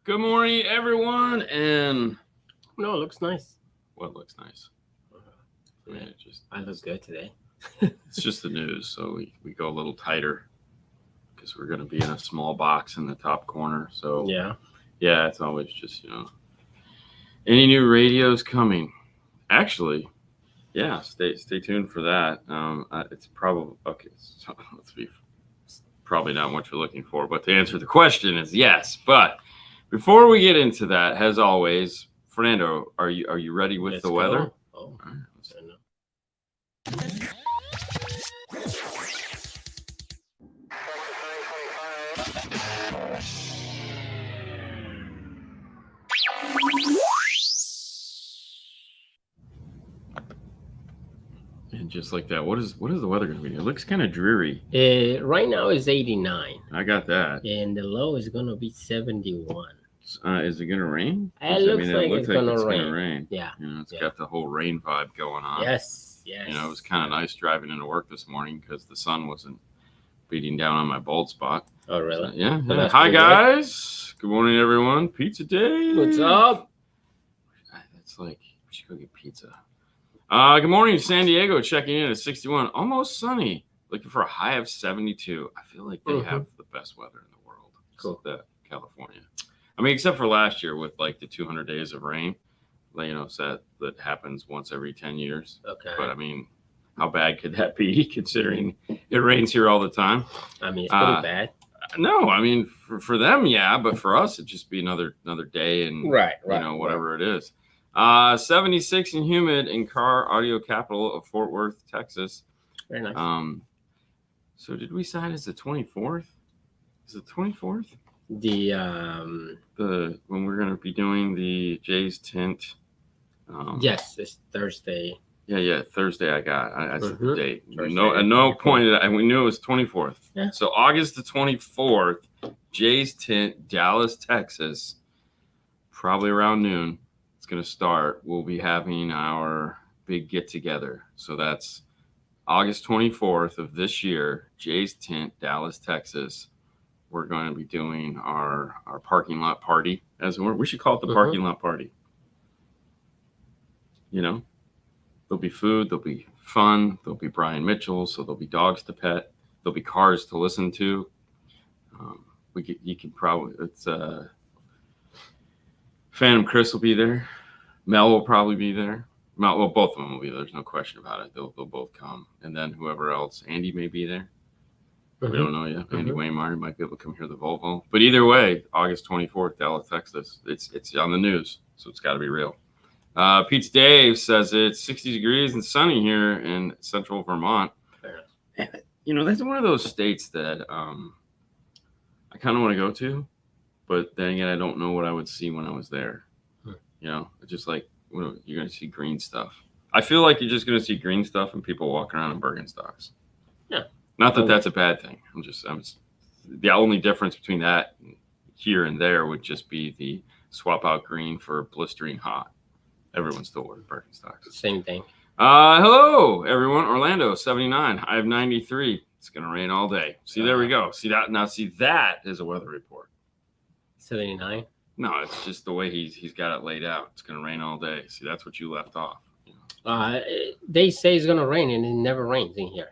Good morning, everyone. And No, it looks nice. what looks nice? I mean, I look good today. it's just the news, so we go a little tighter because we're going to be in a small box in the top corner. So yeah, it's always just any new radios coming. Actually, yeah, stay tuned for that. It's probably okay. So let's be. It's probably not what you're looking for, but to answer the question is yes. But before we get into that, as always, Fernando, are you ready with the weather? Oh, All right, and just like that, what is the weather going to be? It looks kind of dreary. right now it's 89. I got that. And the low is going to be 71. Is it going to rain? It looks like it's going to rain. Yeah. It's got the whole rain vibe going on. Yes. It was kind of nice driving into work this morning because the sun wasn't beating down on my bald spot. Oh, really? So, yeah. Well, Hi, guys. Good morning, everyone. Pizza day. What's up? It's like, we should go get pizza. Good morning, San Diego. Checking in at 61. Almost sunny. Looking for a high of 72. I feel like they have the best weather in the world. Cool. California. I mean, except for last year with like the 200 days of rain. So that happens once every 10 years. Okay. But I mean, how bad could that be considering it rains here all the time? I mean, it's pretty bad. No, I mean, for them, yeah. But for us, it'd just be another day and, right. Whatever it is. 76 and humid in car audio capital of Fort Worth, Texas. Very nice. So did we decide it's the 24th? Is it 24th? When we're going to be doing the Jay's Tint. Yes, it's Thursday. Yeah, Thursday. I said the date. Thursday. At no point we knew it was 24th. Yeah. So August the 24th, Jay's Tint, Dallas, Texas. Probably around noon. It's going to start. We'll be having our big get together. So that's August 24th of this year, Jay's Tint, Dallas, Texas. We're going to be doing our parking lot party. We should call it the parking lot party. There'll be food, there'll be fun, there'll be Brian Mitchell, so there'll be dogs to pet, there'll be cars to listen to. You can probably Phantom Chris will be there. Mel will probably be there. Well, both of them will be there. There's no question about it. They'll both come, and then whoever else, Andy may be there. We don't know yet. Andy Waymire might be able to come hear the Volvo. But either way, August 24th, Dallas, Texas. It's on the news, so it's got to be real. Pete Dave says it's 60 degrees and sunny here in central Vermont. That's one of those states that I kind of want to go to, but then again, I don't know what I would see when I was there. It's just like you're going to see green stuff. I feel like you're just going to see green stuff and people walking around in Birkenstocks. Yeah. Not that that's a bad thing. The only difference between that here and there would just be the swap out green for blistering hot. Everyone's still wearing Birkenstocks. Same thing. Hello, everyone. Orlando, 79. I have 93. It's going to rain all day. See, there we go. See that? Now, that is a weather report. 79? No, it's just the way he's got it laid out. It's going to rain all day. See, that's what you left off. They say it's going to rain, and it never rains in here.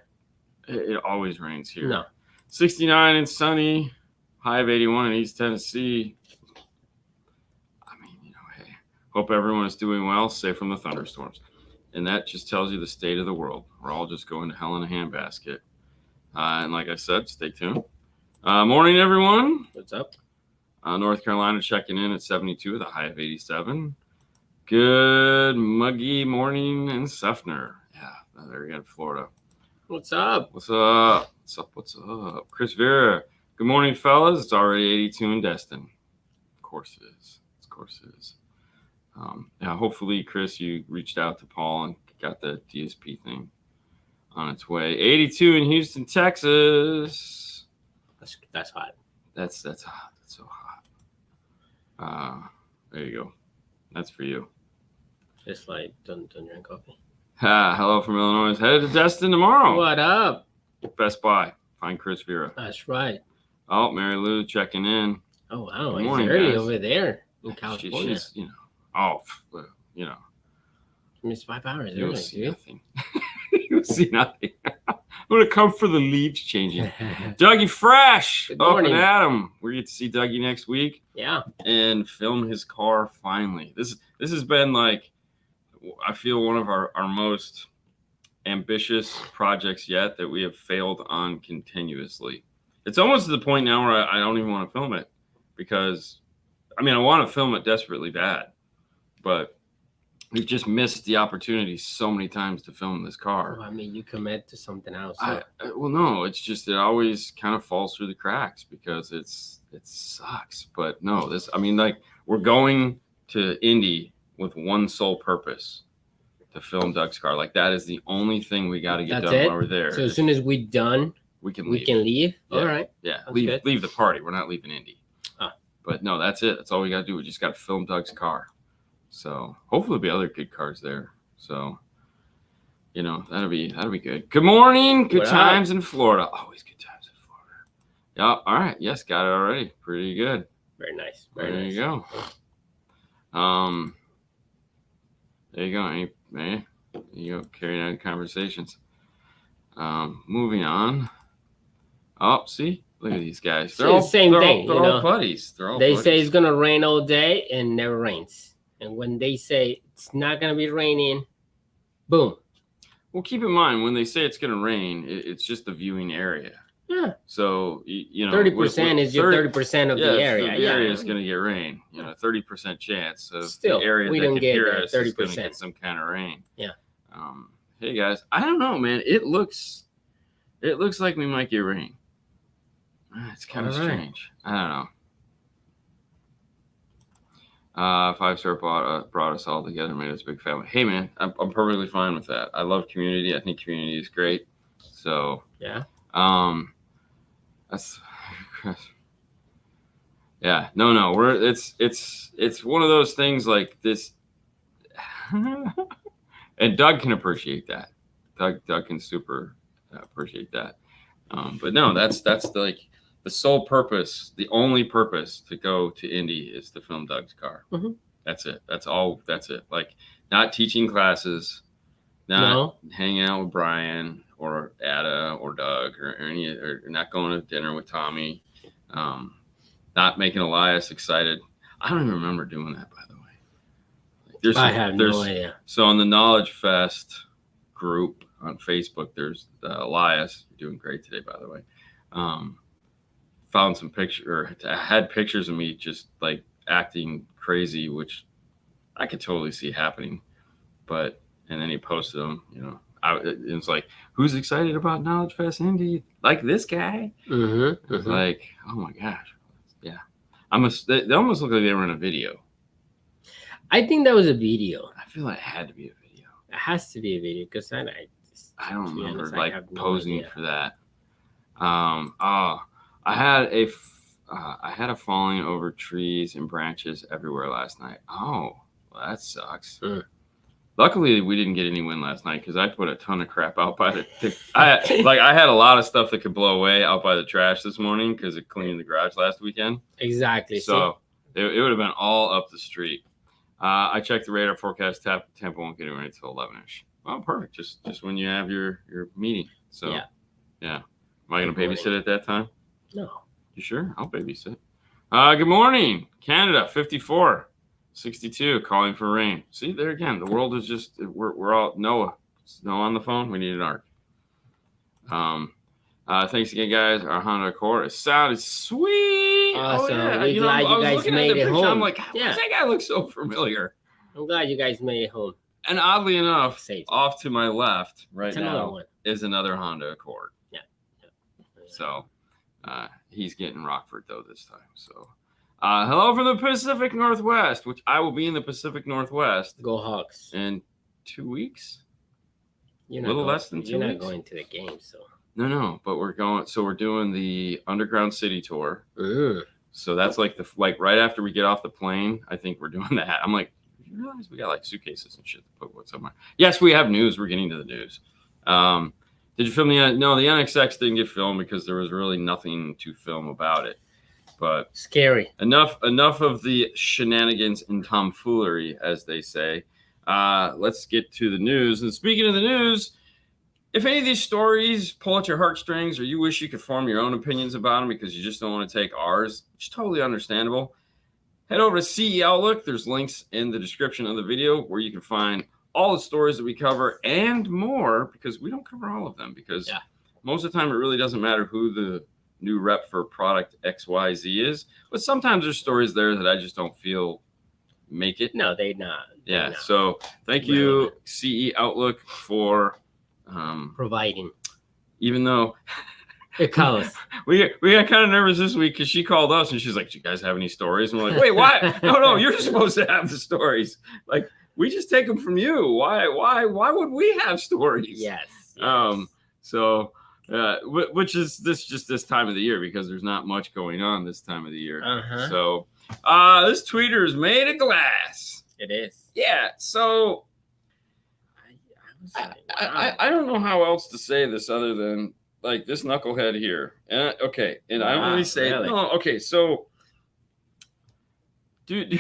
It always rains here. No. 69 and sunny. High of 81 in East Tennessee. Hey, hope everyone is doing well, safe from the thunderstorms. And that just tells you the state of the world. We're all just going to hell in a handbasket. And like I said, stay tuned. Morning, everyone. What's up? North Carolina checking in at 72 with a high of 87. Good muggy morning in Seffner. Yeah, there you go, Florida. What's up? What's up? What's up? Chris Vera. Good morning, fellas. It's already 82 in Destin. Of course it is. Hopefully, Chris, you reached out to Paul and got the DSP thing on its way. 82 in Houston, Texas. That's hot. That's hot. That's so hot. There you go. That's for you. Just like don't drink coffee. Hello from Illinois. Headed to Destin tomorrow. What up? Best Buy. Find Chris Vera. That's right. Oh, Mary Lou checking in. Oh wow, Good it's morning, early guys. over there in California. She's, oh, you know, It's 5 hours you'll early, see dude. nothing. You'll see nothing. I'm gonna come for the leaves changing. Dougie Fresh, Good up morning. and Adam. We get to see Dougie next week. Yeah. And film his car finally. This has been like, I feel, one of our most ambitious projects yet that we have failed on continuously. It's almost to the point now where I don't even want to film it, because I want to film it desperately bad, but we've just missed the opportunity so many times to film this car. Well, you commit to something else. So. Well, no, it's just, it always kind of falls through the cracks because it sucks. But no, we're going to Indy with one sole purpose: to film Doug's car. Like, that is the only thing we got to get done while we're there. So as soon as we're done, we can leave. Yeah. All right. Yeah, leave the party. We're not leaving Indy. But no, that's it. That's all we got to do. We just got to film Doug's car. So hopefully there'll be other good cars there. So, that'll be good. Good morning. Good times in Florida. Always good times in Florida. Yeah. All right. Yes, got it already. Pretty good. Very nice. There you go. There you go. There you go. Carrying on conversations. Moving on. Oh, see, look at these guys. They're all the same thing. They're all buddies. They say it's gonna rain all day and never rains. And when they say it's not gonna be raining, boom. Well, keep in mind, when they say it's gonna rain, it's just the viewing area. Yeah. So 30% is your 30% of the area. The area is going to get rain. 30% chance of Still, the area we that don't can get hear that us is going to 30%. get some kind of rain. Yeah. Hey guys, I don't know, man. It looks like we might get rain. It's kind of strange. I don't know. 5-star brought us all together, made us a big family. Hey man, I'm perfectly fine with that. I love community. I think community is great. So yeah. That's yeah. No. It's one of those things like this, and Doug can appreciate that. Doug can super appreciate that. But no, that's like the sole purpose, the only purpose to go to Indy is to film Doug's car. Mm-hmm. That's it. That's all. That's it. Like, not teaching classes, not hanging out with Brian or Ada or Doug or not going to dinner with Tommy, not making Elias excited. I don't even remember doing that, by the way. I have no idea. So on the Knowledge Fest group on Facebook, there's Elias, you're doing great today, by the way. Found some had pictures of me just like acting crazy, which I could totally see happening. And then he posted them, it was like, who's excited about Knowledge Fest Indy? Like this guy? Mm-hmm. It's like, oh my gosh. Yeah. They almost look like they were in a video. I think that was a video. I feel like it had to be a video. It has to be a video because I don't remember honest, posing for that. I had a falling over trees and branches everywhere last night. Oh, well, that sucks. Luckily, we didn't get any wind last night because I put a ton of crap out by I had a lot of stuff that could blow away out by the trash this morning because it cleaned the garage last weekend. Exactly. So it would have been all up the street. I checked the radar forecast. Tampa won't get rain until 11ish. Oh, perfect. Just when you have your meeting. So yeah. Am I going to babysit at that time? No. You sure? I'll babysit. Good morning, Canada. 54. 62, calling for rain. See, there again, the world is just, we're all, Noah on the phone. We need an arc. Thanks again, guys. Our Honda Accord sounded sweet. Awesome. We're glad you guys made it home. I'm like, why does that guy look so familiar? I'm glad you guys made it home. And oddly enough, off to my left now is another Honda Accord. Yeah. So he's getting Rockford though this time. So hello from the Pacific Northwest, which I will be in the Pacific Northwest. Go Hawks. In 2 weeks. You're a little less than 2 weeks. You're not going to the game, so. No, but we're going. So we're doing the Underground City tour. Ooh. So that's like right after we get off the plane. I think we're doing that. I'm like, you realize we got like suitcases and shit to put what's somewhere. Yes, we have news. We're getting to the news. Did you film no, the NXX didn't get filmed because there was really nothing to film about it. But scary. Enough of the shenanigans and tomfoolery, as they say. Let's get to the news. And speaking of the news, if any of these stories pull at your heartstrings, or you wish you could form your own opinions about them because you just don't want to take ours, which is totally understandable, head over to CE Outlook. There's links in the description of the video where you can find all the stories that we cover and more, because we don't cover all of them, because most of the time it really doesn't matter who the new rep for product XYZ is. But sometimes there's stories there that I just don't feel make it. No, they're not. So thank you, CE Outlook, for providing. Even though it calls. we got kind of nervous this week because she called us and she's like, "Do you guys have any stories?" And we're like, "Wait, why? No, you're supposed to have the stories. Like, we just take them from you. Why would we have stories?" Yes. So which is this time of the year, because there's not much going on this time of the year. So this tweeter is made of glass. It is. Yeah. So I don't know how else to say this other than, like, this knucklehead here. And I don't really say no. Okay, so do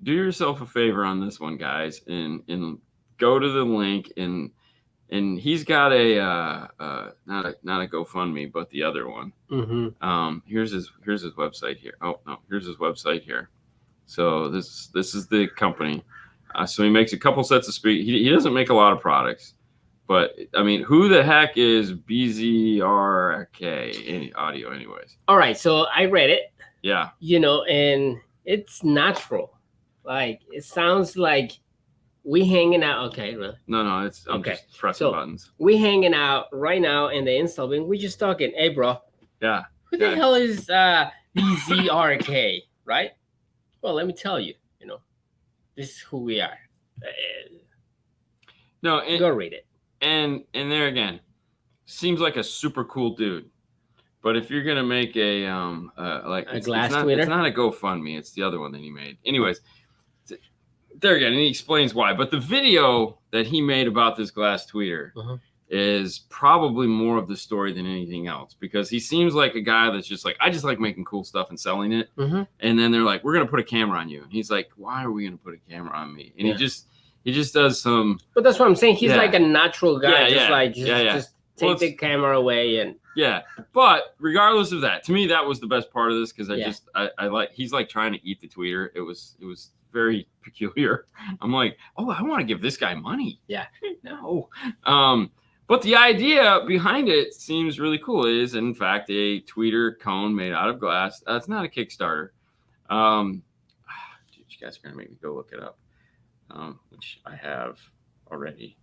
yourself a favor on this one, guys, and go to the link, and he's got a not a GoFundMe, but the other one. Here's his website here. Oh no, here's his website here. So this is the company. So he makes a couple sets of speakers. He doesn't make a lot of products, but I mean, who the heck is BZRK audio, anyways? All right, so I read it. Yeah. And it's natural. Like, it sounds like we hanging out. Okay, really? No, I'm just pressing buttons. We hanging out right now in the install bin. We just talking. Hey, bro. Yeah. Who the hell is BZRK, right? Well, let me tell you. This is who we are. Go read it. And there again, seems like a super cool dude. But if you're gonna make a glass tweeter, it's not a GoFundMe. It's the other one that he made. Anyways, there again, and he explains why. But the video that he made about this glass tweeter is probably more of the story than anything else, because he seems like a guy that's just like, I just like making cool stuff and selling it. And then they're like, we're gonna put a camera on you, and he's like, why are we gonna put a camera on me? And he just does some. But that's what I'm saying. He's like a natural guy. Just take the camera away and. Yeah, but regardless of that, to me that was the best part of this, because I like, he's like trying to eat the tweeter. It was very peculiar. I'm like, oh, I want to give this guy money. Yeah. No. But the idea behind it seems really cool. It is, in fact, a tweeter cone made out of glass. It's not a Kickstarter. Dude, you guys are going to make me go look it up, which I have already.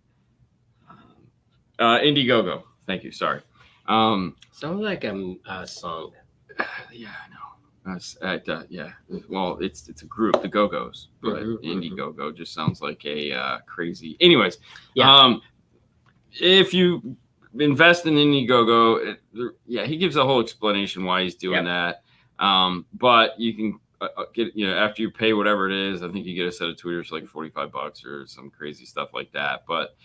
Indiegogo. Thank you. Sorry. Sounds like a song. Yeah, I know. Yeah. Well, it's a group, the Go-Go's, but Indiegogo just sounds like a crazy. Anyways, if you invest in Indiegogo, he gives a whole explanation why he's doing that. But you can get, after you pay whatever it is, I think you get a set of tweeters for like $45 or some crazy stuff like that. But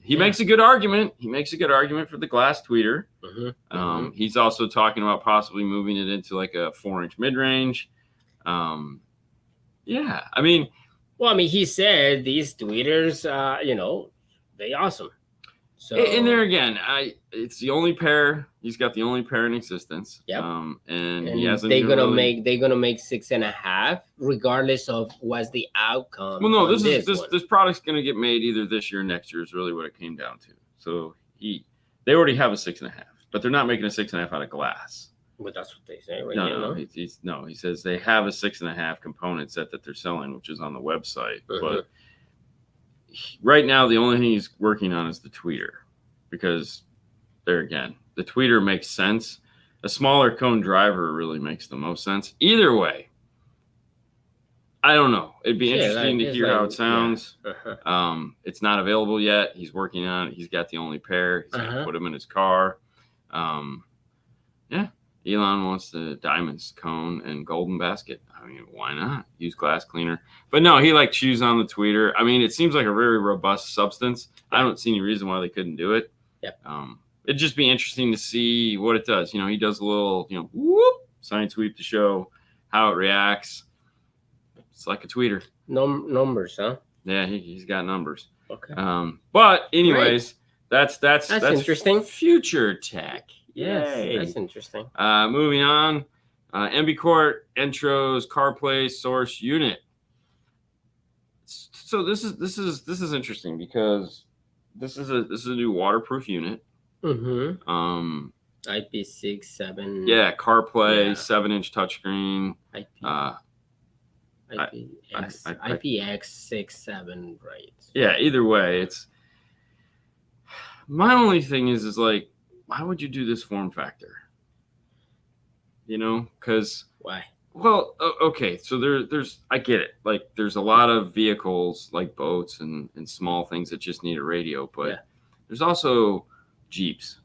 he makes a good argument. He makes a good argument for the glass tweeter. He's also talking about possibly moving it into like a 4-inch mid-range. Yeah, I mean, he said these tweeters, they awesome. So, and there again, it's the only pair. He's got the only pair in existence. Yep. And he hasn't. They're gonna make 6.5, regardless of what's the outcome. Well, no, this product's gonna get made either this year or next year. Is really what it came down to. So they already have a 6.5, but they're not making a 6.5 out of glass. But that's what they say, right? No. He says they have a 6.5 component set that they're selling, which is on the website, but. Right now, the only thing he's working on is the tweeter, because there again, the tweeter makes sense. A smaller cone driver really makes the most sense. Either way, I don't know. It'd be interesting to hear how it sounds. It's not available yet. He's working on it. He's got the only pair. He's going to put them in his car. Elon wants the diamonds cone and golden basket. I mean, why not? Use glass cleaner. But no, he chews on the tweeter. I mean, it seems like a very robust substance. I don't see any reason why they couldn't do it. Yep. it'd just be interesting to see what it does. He does a little, whoop, sine sweep to show how it reacts. It's like a tweeter. Numbers, huh? Yeah, he's got numbers. Okay. But anyways, that's interesting. Future tech. Yes, Yay. that's interesting. Moving on, MB Court Entro's CarPlay Source Unit. So this is interesting because this is a new waterproof unit. Mm-hmm. IP67. Yeah, CarPlay, 7-inch touchscreen. IPX67, right? Yeah, either way, it's my only thing is like, why would you do this form factor? Because why? Well, okay, so there's I get it. Like, there's a lot of vehicles like boats and small things that just need a radio, but there's also Jeeps,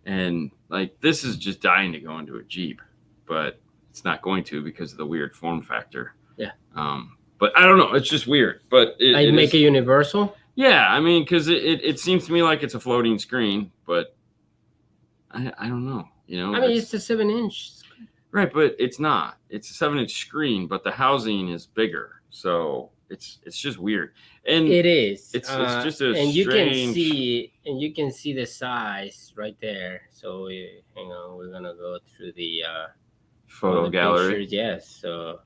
and like this is just dying to go into a Jeep, but it's not going to because of the weird form factor. Yeah. But I don't know. It's just weird. But it make it universal. Yeah, I mean, because it seems to me like it's a floating screen, but I don't know. I mean, it's a 7-inch. Right, but it's not. It's a 7-inch screen, but the housing is bigger, so it's just weird. And it is. It's just a and strange. You can see the size right there. So hang on, we're gonna go through the photo gallery. Pictures, yes, so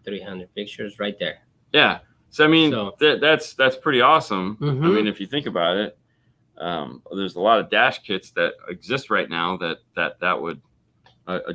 300 pictures right there. Yeah. So I mean, that's pretty awesome. Mm-hmm. I mean, if you think about it, there's a lot of dash kits that exist right now that would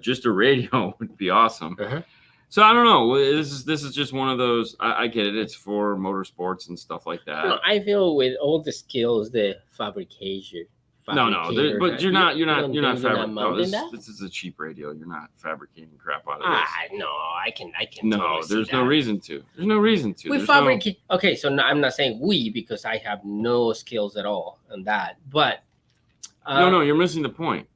just a radio would be awesome. Uh-huh. So I don't know. This is just one of those. I get it. It's for motorsports and stuff like that. No, I feel with all the skills, the fabrication. No, but you're not fabricating. No, this is a cheap radio. You're not fabricating crap out of this. No, I can. No, totally there's see no that. reason to. There's no reason to. We fabricate. Okay, so I'm not saying we because I have no skills at all on that. But no, you're missing the point.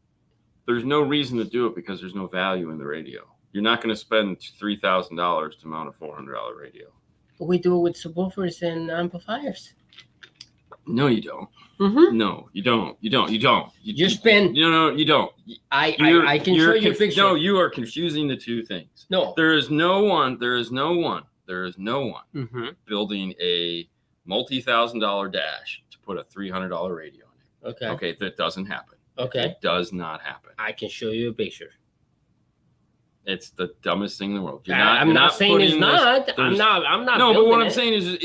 There's no reason to do it because there's no value in the radio. You're not going to spend $3,000 to mount a $400 radio. We do it with subwoofers and amplifiers. No, you don't. Mm-hmm. No, you don't. You don't. You spend. No, you don't. I can show you a picture. No, you are confusing the two things. No. There is no one mm-hmm. building a multi-$1,000 dash to put a $300 radio in it. Okay. Okay, that doesn't happen. Okay. It does not happen. I can show you a picture. It's the dumbest thing in the world. I'm not saying it's not. I'm not. No, but what I'm saying is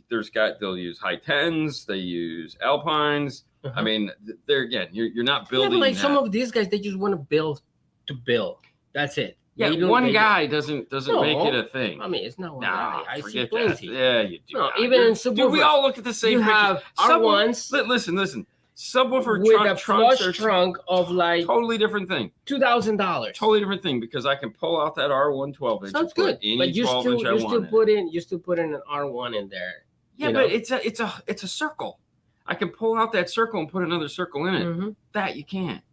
there's they'll use high tens, they use Alpines. Uh-huh. I mean, you're not building. Yeah, but like some of these guys, they just want to build to build. That's it. Yeah, one guy doesn't make it a thing. I mean, it's not one guy. I see plenty. Yeah, you do. No, even in subwoofers. Dude, we all look at the same. You have R1s. Listen. Subwoofer with a flush trunk of like totally different thing. $2,000. Totally different thing because I can pull out that R1 12 inch. Sounds good. But you still put in an R1 in there. Yeah, but it's a circle. I can pull out that circle and put another circle in it. Mm-hmm. That you can't.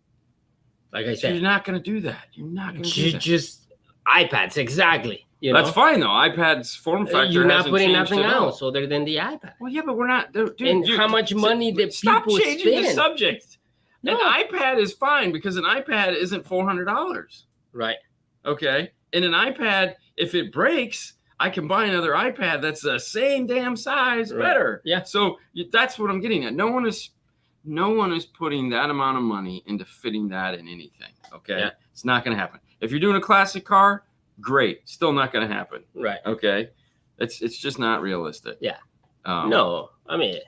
Like I said, you're not going to do that. You're not going to do that. Just iPads, exactly. That's fine though. iPad's form factor. You're not putting nothing else other than the iPad. Well, yeah, but we're not. Dude, and how much money that stop people changing spend. the subject. No. An iPad is fine because an iPad isn't $400. Right. Okay. And an iPad, if it breaks, I can buy another iPad that's the same damn size, better. Yeah. So that's what I'm getting at. No one is putting that amount of money into fitting that in anything. Okay. Yeah. It's not going to happen. If you're doing a classic car, great. Still not going to happen. Right. Okay. It's just not realistic. Yeah. No, I mean,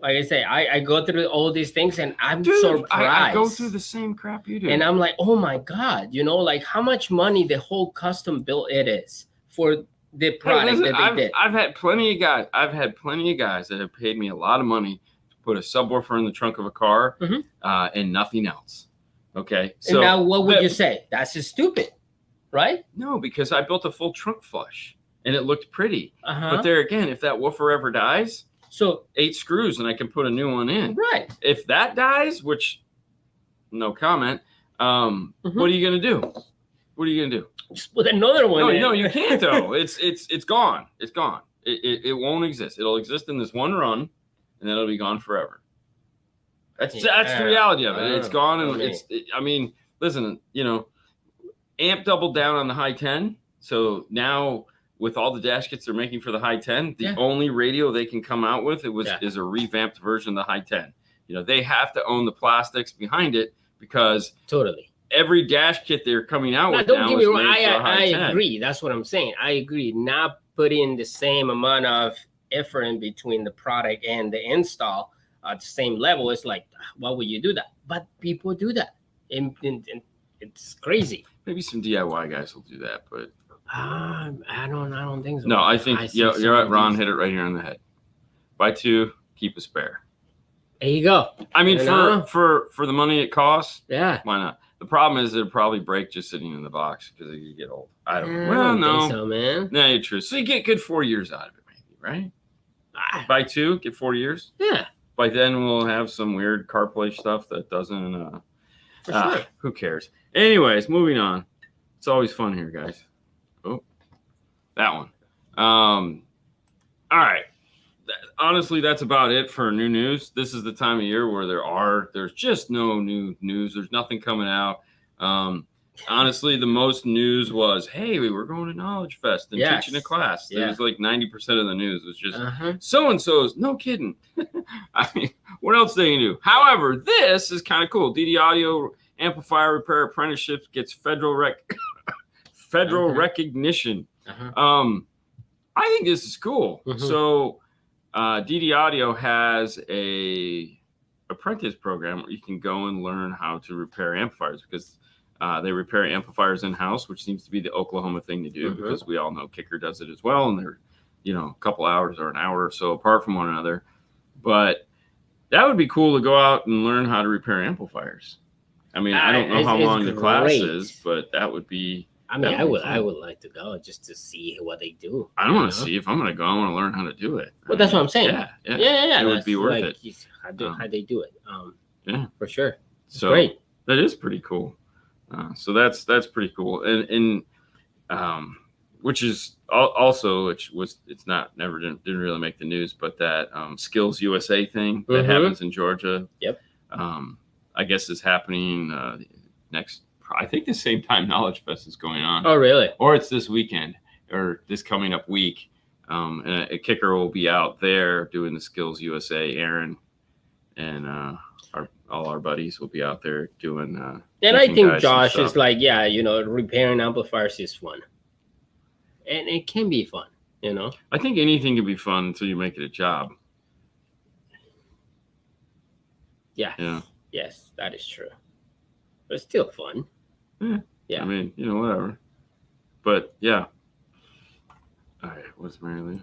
like I say, I go through all these things and I'm surprised. I go through the same crap you do. And I'm like, oh my God, like how much money the whole custom built it is for the product that they did. I've had plenty of guys. That have paid me a lot of money to put a subwoofer in the trunk of a car and nothing else. Okay. So and now what would you say? That's just stupid, right? No, because I built a full trunk flush and it looked pretty. Uh-huh. But there again, if that woofer ever dies, so 8 screws and I can put a new one in. Right. If that dies, which no comment, what are you gonna do? What are you gonna do? Just put another one in. No, you can't though. It's gone. It's gone. It won't exist. It'll exist in this one run and then it'll be gone forever. That's the reality of it. It's gone, and I mean, listen, Amp doubled down on the high 10, so now with all the dash kits they're making for the high 10, the only radio they can come out with is a revamped version of the high 10. They have to own the plastics behind it because every dash kit they're coming out with now is made for a high 10. I agree. That's what I'm saying. I agree. Not putting the same amount of effort in between the product and the install at the same level. It's like, why would you do that? But people do that, and it's crazy. Maybe some DIY guys will do that, but I don't think so. No, I think you're right. Ron hit it right here on the head. Buy two, keep a spare. There you go. I mean, for the money it costs, why not? The problem is it'll probably break just sitting in the box because you get old. I don't know. Well, no, think so, man. No, you're true. So you get good 4 years out of it, maybe, right? Buy two, get 4 years. Yeah. By then we'll have some weird CarPlay stuff that doesn't. For sure. Who cares? Anyways, moving on. It's always fun here, guys. Oh, that one. All right. Honestly, that's about it for new news. This is the time of year where there's just no new news. There's nothing coming out. Honestly, the most news was, hey, we were going to Knowledge Fest and teaching a class. It was like 90% of the news was just so-and-so's. No kidding. I mean, what else they can do? However, this is kind of cool. DD Audio Amplifier Repair Apprenticeship gets federal recognition. I think this is cool. So DD Audio has a apprentice program where you can go and learn how to repair amplifiers because they repair amplifiers in-house, which seems to be the Oklahoma thing to do because we all know Kicker does it as well, and they're a couple hours or an hour or so apart from one another. But that would be cool to go out and learn how to repair amplifiers. I mean, I don't know how long the class is, but that would be. I mean, I would like to go just to see what they do. I don't want to see if I'm going to go. I want to learn how to do it. Well, that's what I'm saying. Yeah. It would be worth it. How they do it. For sure. It's so great. That is pretty cool. So that's pretty cool. And which is also, didn't really make the news, but that Skills USA thing that happens in Georgia. Yep. I guess is happening next. I think the same time Knowledge Fest is going on. Oh, really? Or it's this weekend or this coming up week. And a Kicker will be out there doing the Skills USA. Aaron and all our buddies will be out there doing. And I think Josh is like, repairing amplifiers is fun. And it can be fun, I think anything can be fun until you make it a job. Yeah. Yes, that is true. But it's still fun. Yeah. I mean, whatever. But yeah. All right. What's Mary Lou?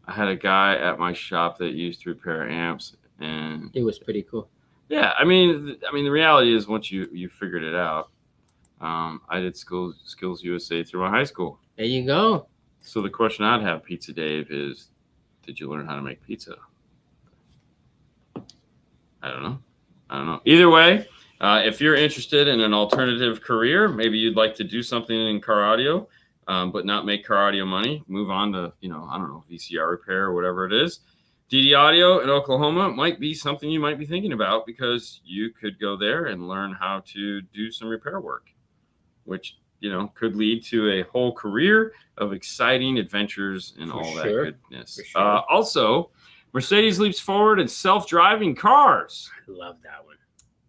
I had a guy at my shop that used to repair amps, and it was pretty cool. Yeah. I mean, the reality is once you figured it out, I did Skills USA through my high school. There you go. So the question I'd have, Pizza Dave, is, did you learn how to make pizza? I don't know. Either way, if you're interested in an alternative career, maybe you'd like to do something in car audio, but not make car audio money, move on to, VCR repair or whatever it is. DD Audio in Oklahoma might be something you might be thinking about because you could go there and learn how to do some repair work, which, could lead to a whole career of exciting adventures and all that goodness. Sure. Also, Mercedes leaps forward in self-driving cars. I love that one.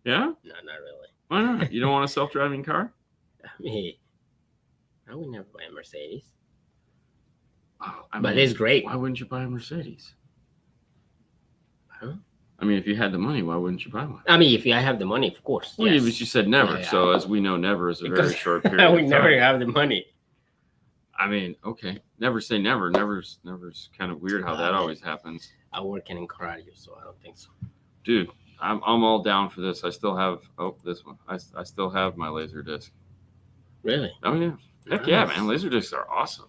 Yeah? No, not really. Why not? You don't want a self-driving car? I mean, I would never buy a Mercedes. Oh, but it's great. Why wouldn't you buy a Mercedes? Huh? I mean, if you had the money, why wouldn't you buy one? I mean, if I have the money, of course. Well, but you said never. Yeah. So as we know, never is a very short period. I would never have the money. I mean, okay. Never say never. Never's kind of weird how that always happens. I work in car audio, so I don't think so. Dude, I'm all down for this. I still have this one. I still have my laser disc. Really? Oh yeah. Heck yeah, man. Laser discs are awesome.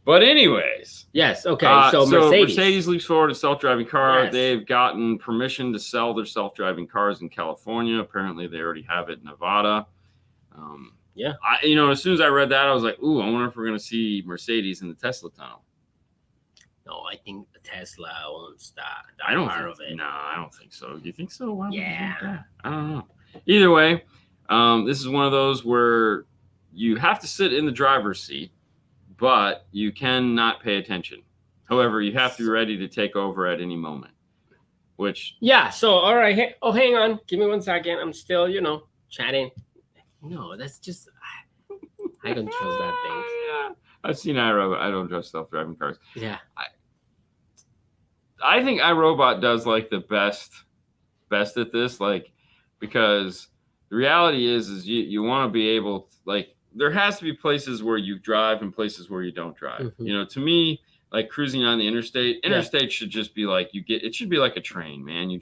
But anyways. Yes, okay. So Mercedes leaps forward a self-driving car. Yes. They've gotten permission to sell their self-driving cars in California. Apparently they already have it in Nevada. Yeah. As soon as I read that, I was like, ooh, I wonder if we're going to see Mercedes in the Tesla tunnel. No, I think Tesla owns that I don't part think, of it. no, I don't think so. Do you think so? Why would you think Yeah. that? I don't know. Either way, this is one of those where you have to sit in the driver's seat, but you cannot pay attention. However, you have to be ready to take over at any moment. Which Yeah. So all right. Hang on. Give me 1 second. I'm still, chatting. No, that's just I don't trust that thing. Yeah, I've seen iRobot. I don't trust self-driving cars. Yeah. I think iRobot does like the best at this, like, because the reality is you want to be able to, like, there has to be places where you drive and places where you don't drive. Mm-hmm. To me, like cruising on the interstate should just be like it should be like a train, man. You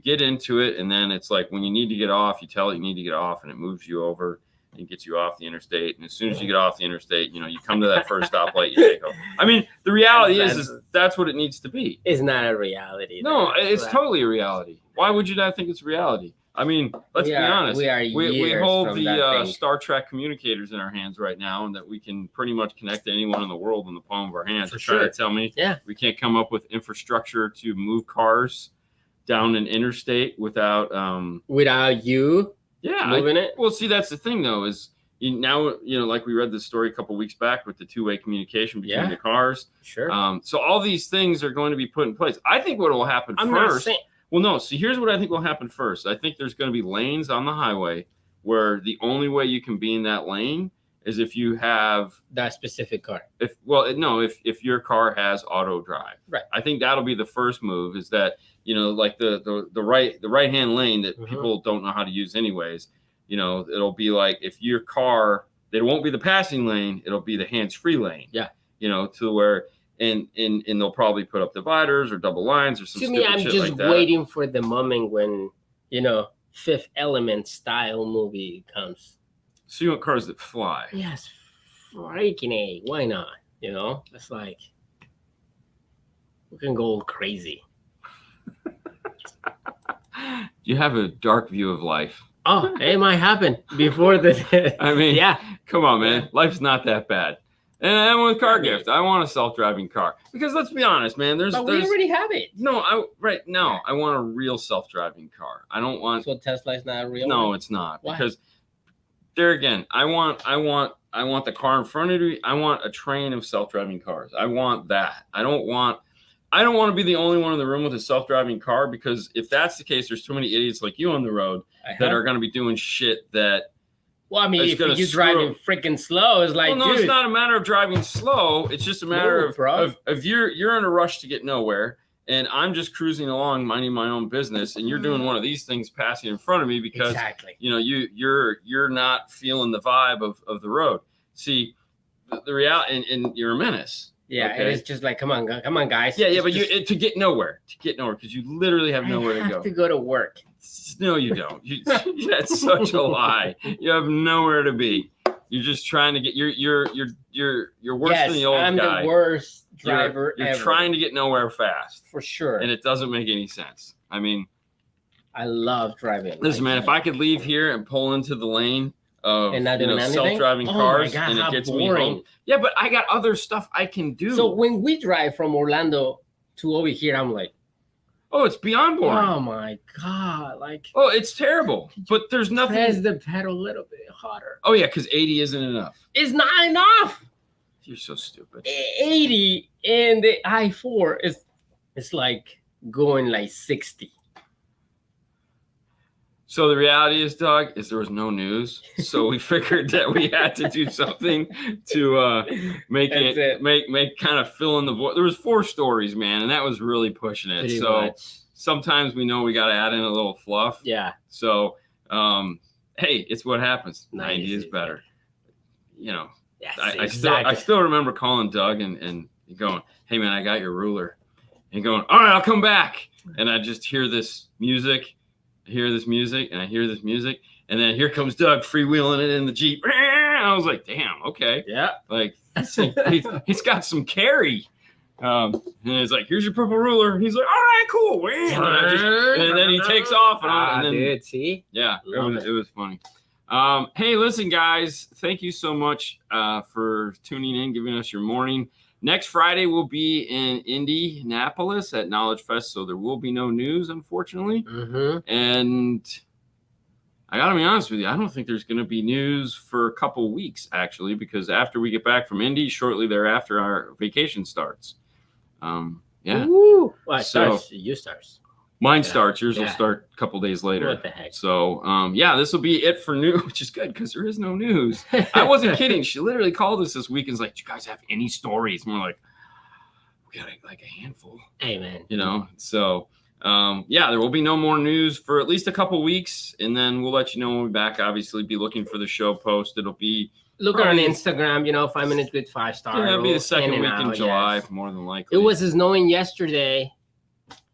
get into it, and then it's like when you need to get off, you tell it you need to get off, and it moves you over and gets you off the interstate. And as soon as you get off the interstate, you come to that first stoplight, you take off. I mean, the reality is that's what it needs to be. It's not a reality. No, it's totally a reality. Why would you not think it's reality? I mean, let's be honest. We hold the Star Trek communicators in our hands right now, and that we can pretty much connect to anyone in the world in the palm of our hands. For Trying sure. to tell me Yeah. we can't come up with infrastructure to move cars down an interstate without you moving it? Well, see, that's the thing though, is like we read this story a couple weeks back with the two-way communication between the cars. Sure. So all these things are going to be put in place. I think what will happen I'm first. not saying. Well, no. See, here's what I think will happen first. I think there's going to be lanes on the highway where the only way you can be in that lane is if you have that specific car. If your car has auto drive. Right. I think that'll be the first move. Is that like the right hand lane that people don't know how to use anyways. It'll be like if your car, it won't be the passing lane. It'll be the hands-free lane. Yeah. To where. And they'll probably put up dividers or double lines or some. To me, I'm shit just like that. waiting for the moment when Fifth Element style movie comes. So you want cars that fly? Yes, freaking A. Why not? It's like we can go crazy. You have a dark view of life. Oh, it might happen before the. I mean, yeah. Come on, man. Life's not that bad. And with car gift, I want a self-driving car because let's be honest, man. We already have it. No, I want a real self-driving car. I don't want. So Tesla's not real. No, it's not. Why? Because there again, I want the car in front of me. I want a train of self-driving cars. I want that. I don't want to be the only one in the room with a self-driving car because if that's the case, there's too many idiots like you on the road that are going to be doing shit that. Well, I mean, if you're driving freaking slow, it's like, dude. It's not a matter of driving slow. It's just a matter of you're in a rush to get nowhere, and I'm just cruising along, minding my own business, and you're doing one of these things, passing in front of me because you're not feeling the vibe of the road. See, the reality, and you're a menace. Yeah, okay? And it's just like, come on, guys. Yeah, but to get nowhere, because you literally have nowhere to go. I have to go to work. No, you don't. That's such a lie. You have nowhere to be. You're just trying to get. You're worse than the old guy. I'm the worst driver ever. You're trying to get nowhere fast. For sure. And it doesn't make any sense. I mean, I love driving. Listen, man, if I could leave here and pull into the lane of self-driving cars and it gets me home. Yeah, but I got other stuff I can do. So when we drive from Orlando to over here, I'm like, oh, it's beyond boring. Oh my God. Oh, it's terrible. But there's nothing. Press the pedal a little bit harder. Oh yeah, because 80 isn't enough. It's not enough. You're so stupid. 80 and the I-4 it's like going like 60. So the reality is, Doug, is there was no news. So we figured that we had to do something to make kind of fill in the void. There was 4 stories, man, and that was really pushing it. Pretty so much. Sometimes we know we got to add in a little fluff. Yeah. So, hey, it's what happens. 90 is better. Yes, I still remember calling Doug and going, hey, man, I got your ruler. And going, all right, I'll come back. And I just hear this music. I hear this music, and then here comes Doug freewheeling it in the Jeep. And I was like, damn, okay. Yeah. Like, he's got some carry. And it's like, here's your purple ruler. He's like, all right, cool. And then he takes off. And then, dude, see? Yeah, it was funny. Hey, listen, guys, thank you so much for tuning in, giving us your morning. Next Friday we'll be in Indianapolis at Knowledge Fest, so there will be no news, unfortunately. And I gotta be honest with you, I don't think there's gonna be news for a couple weeks, actually, because after we get back from Indy, shortly thereafter our vacation starts. Yeah. Ooh. Well, it So- starts. You starts. Mine starts. Yours will Yeah. start a couple days later. What the heck? So, yeah, this will be it for news, which is good because there is no news. I wasn't kidding. She literally called us this week and was like, "Do you guys have any stories?" And we're like, "We got like a handful." Hey, man. You know. So, yeah, there will be no more news for at least a couple weeks, and then we'll let you know when we're back. Obviously, be looking for the show post. It'll be Look probably- on Instagram. 5 minutes with 5-star. yeah, it'll be the in second and week in out, July, yes. more than likely. It was snowing yesterday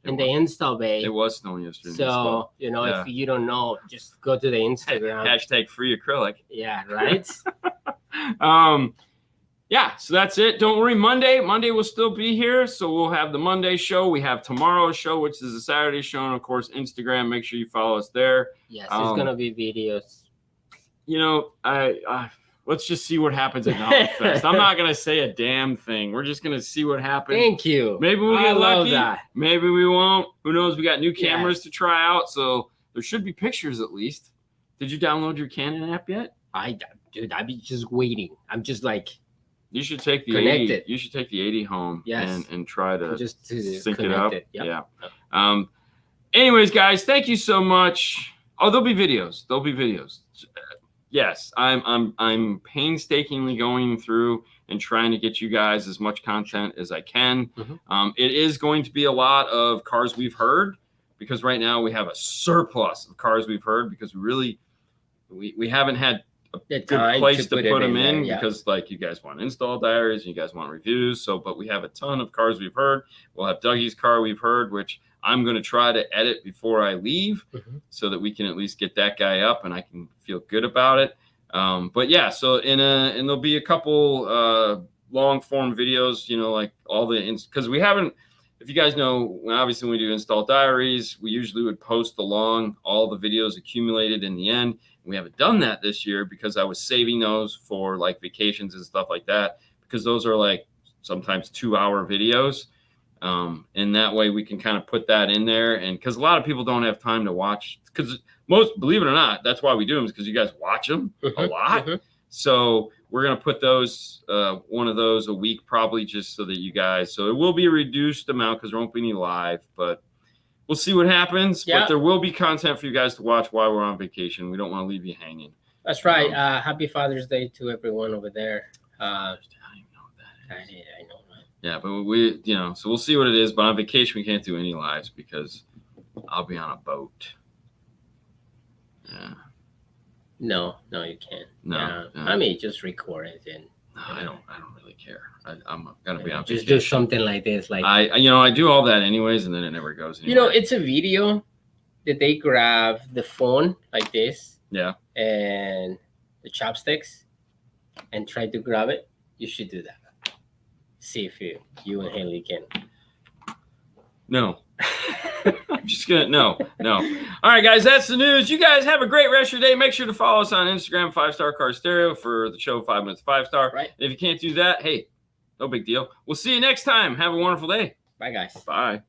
in the install bay. It was snowing yesterday. So, Yeah. if you don't know, just go to the Instagram. Hashtag free acrylic. Yeah, right? Yeah, so that's it. Don't worry, Monday will still be here. So we'll have the Monday show. We have tomorrow's show, which is a Saturday show, and of course Instagram. Make sure you follow us there. Yes, it's going to be videos. I let's just see what happens at Knowledge Fest. I'm not gonna say a damn thing. We're just gonna see what happens. Thank you. Maybe we'll I get love lucky. that. Maybe we won't. Who knows? We got new Yes. cameras to try out, so there should be pictures at least. Did you download your Canon app yet? Dude, I'd be just waiting. I'm just like, You should take the Connect 80. it. You should take the 80 home. Yes. And try to just to sync it connect up. it. Yep. Yeah. Anyways, guys, thank you so much. Oh, there'll be videos. Yes, I'm painstakingly going through and trying to get you guys as much content as I can. Mhm. It is going to be a lot of cars we've heard, because right now we have a surplus of cars we've heard, because we haven't had a The good time place to it put them there, in, yeah. because like you guys want install diaries and you guys want reviews. So, but we have a ton of cars we've heard. We'll have Dougie's car we've heard, which I'm going to try to edit before I leave, Mhm. so that we can at least get that guy up and I can feel good about it. But yeah, so and there'll be a couple long form videos, like all the, because we haven't, if you guys know, obviously when we do install diaries, we usually would post all the videos accumulated in the end. We haven't done that this year because I was saving those for like vacations and stuff like that, because those are like sometimes 2-hour videos. And that way we can kind of put that in there. And because a lot of people don't have time to watch, because believe it or not, that's why we do them, is because you guys watch them a lot. Mhm. So we're going to put those, one of those a week, probably, just so that you guys, so it will be a reduced amount because there won't be any live, but we'll see what happens. Yeah. But there will be content for you guys to watch while we're on vacation. We don't want to leave you hanging. That's right. Happy Father's Day to everyone over there. I don't even know what that is. I know, right? Yeah, but we, so we'll see what it is. But on vacation, we can't do any lives because I'll be on a boat. Yeah. No, you can't. No, no. I mean, just record it and No, I don't really care. I'm gonna be on just vacation. do something like this. Like I do all that anyways, and then it never goes anywhere. it's a video that they grab the phone like this. Yeah. And the chopsticks and try to grab it. You should do that. See if you and Haley can. No. I'm just gonna no. All right, guys, that's the news. You guys have a great rest of your day. Make sure to follow us on Instagram, 5-Star Car Stereo, for the show 5 Minutes 5-Star. Right. If you can't do that, hey, no big deal. We'll see you next time. Have a wonderful day. Bye, guys. Bye.